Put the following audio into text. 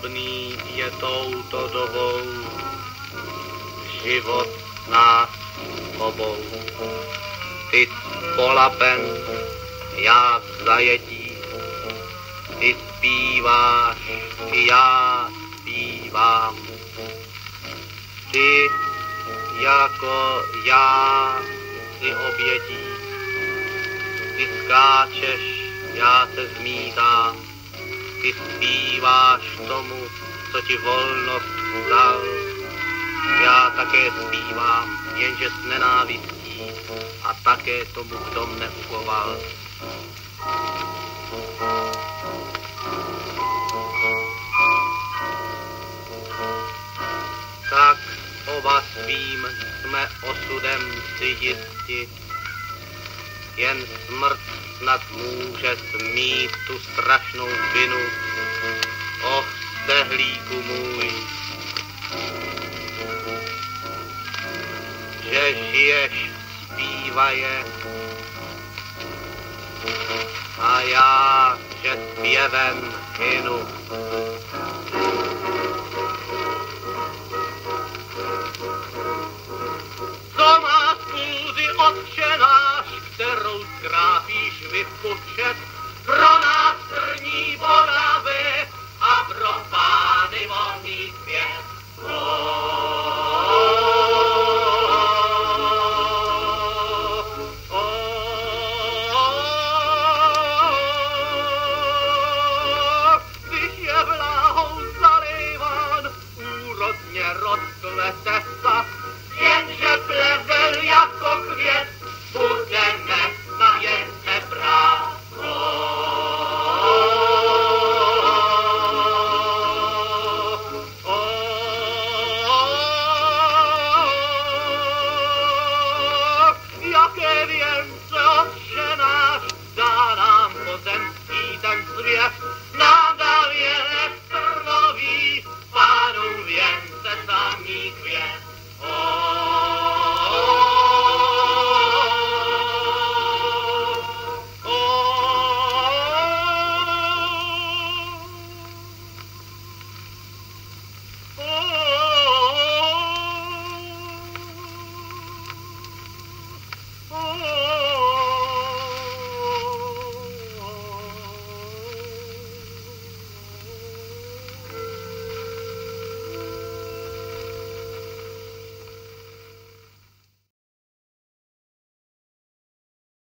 podobný je touto dobou život nás obou. Ty s polapem, já v zajetí, ty zpíváš, i já zpívám. Ty jako já si obětí, ty skáčeš, já se zmítám, ty zpíváš tomu, co ti volnost vzal. Já také zpívám, jenže s nenávistí a také tomu, kdo mne ukoval. Tak oba svým jsme osudem si jisti, jen smrt snad může smít tu strašnou vinu. Och, stehlíku můj, že žiješ, zpívaje, a já, že zpěvem hynu. Co má schůzi Otče náš, kterou zkrápíš vypučet, pro nás trní Moravy a pro pány volný svět. Když je vláhou zalejván, úrodně rozkvete sa,